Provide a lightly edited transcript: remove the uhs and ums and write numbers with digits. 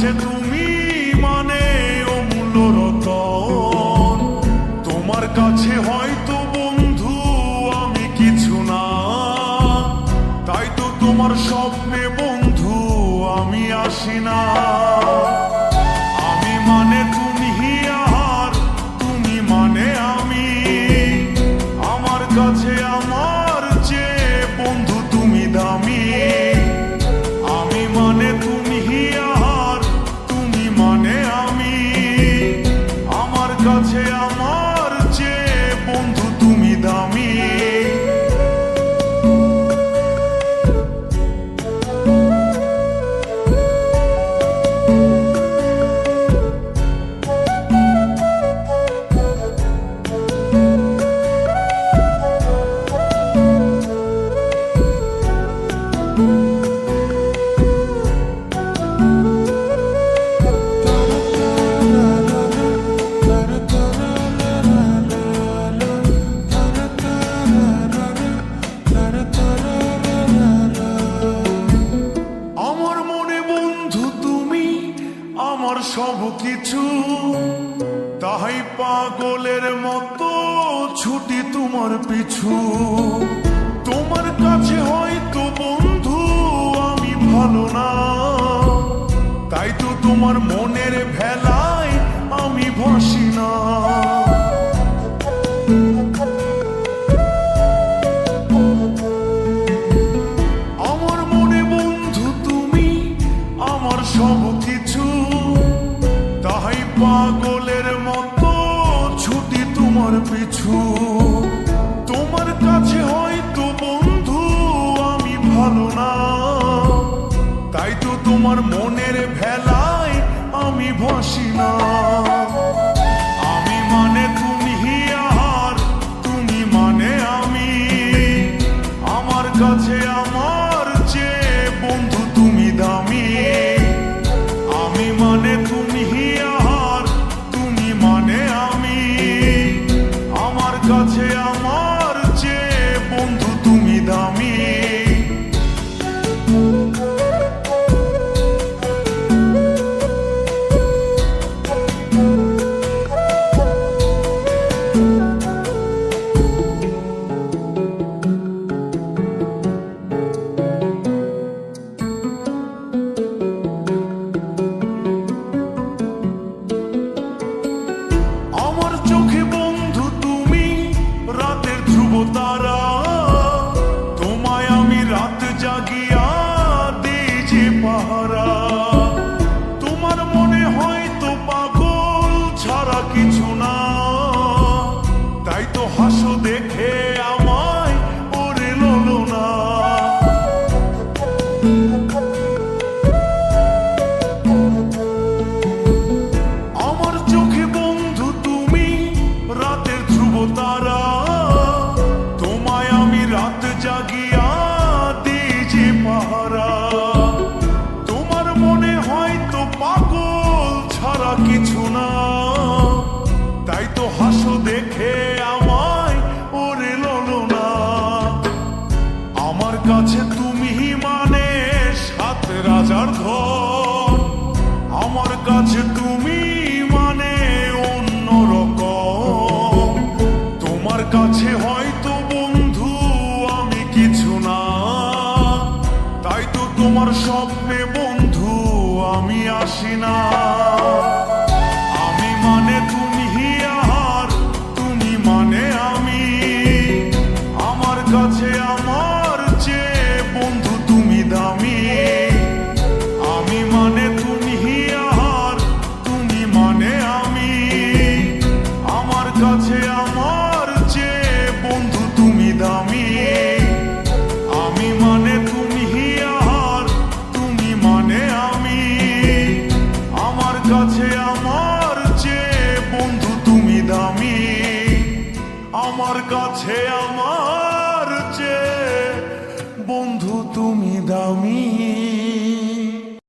কাছে তুমি মানে অমূল্য রতন। তোমার কাছে হয়তো বন্ধু আমি কিছু না, তাই তো তোমার স্বপ্নে বন্ধু আমি আসি না। আমি মানে তুমি আর তুমি মানে আমি, আমার কাছে আমার চেয়ে বন্ধু তুমি দামি। আমি মানে তুমি আর তুমি মানে আমি, আমার কাছে আমার চেয়ে বন্ধু তুমি দামি। আমার সব কিছু, তাই পাগলের মতো ছুটি তোমার পিছু। তোমার কাছে হয়তো বন্ধু আমি ভালো না, তাই তো তোমার মনের ভেলায় আমি ভাসি না। আমার মনে বন্ধু তুমি আমার সব কিছু, তাই পাগলের মতো ছুটি তোমার পিছু। তোমার কাছে হয়তো বন্ধু আমি ভালো না, তাই তো তোমার মনের ভেলায় আমি ভাসি না। আমি মানে তুমি আর তুমি মানে আমি, আমার কাছে আমার চেয়ে বন্ধু তুমি দামি। আমি মানে তুমি আর তুমি মানে আমি, আমার কাছে আমার চেয়ে বন্ধু তুমি দামি। আমার চোখে বন্ধু তুমি রাতের ধ্রুব তারা, তোমায় আমি রাত জাগিয়া দিই যে পাহারা। তোমার মনে হয়তো পাগল ছাড়া কিছু না, তাই তো হাসো দেখে আমায় ওরে লোলো না। আমার চোখে বন্ধু তুমি রাতের ধ্রুব তারা, তোমায় আমি রাত জাগিয়া দিই যে পাহারা। তোমার মনে হয়তো পাগল ছাড়া কিছু না, তাই তো হাসো দেখে আমায় ওরে লোলো না। আমার কাছে তুমি মানে সাত রাজার ধন, আমার কাছে তুমি মানে অন্যরকম। তোমার কাছে হয়তো বন্ধু আমি কিছু না, তাই তো তোমার স্বপ্নে বন্ধু আমি আসি না। আমি মানে তুমি আর তুমি মানে আমি, আমার কাছে আমার চেয়ে বন্ধু তুমি দামি। আমি মানে তুমি আর তুমি মানে আমি, আমার কাছে আমার চেয়ে বন্ধু তুমি দামি। আমি মানে তুমি আর তুমি মানে আমি, আমার কাছে আমার চেয়ে বন্ধু তুমি দামি। আমার কাছে আমার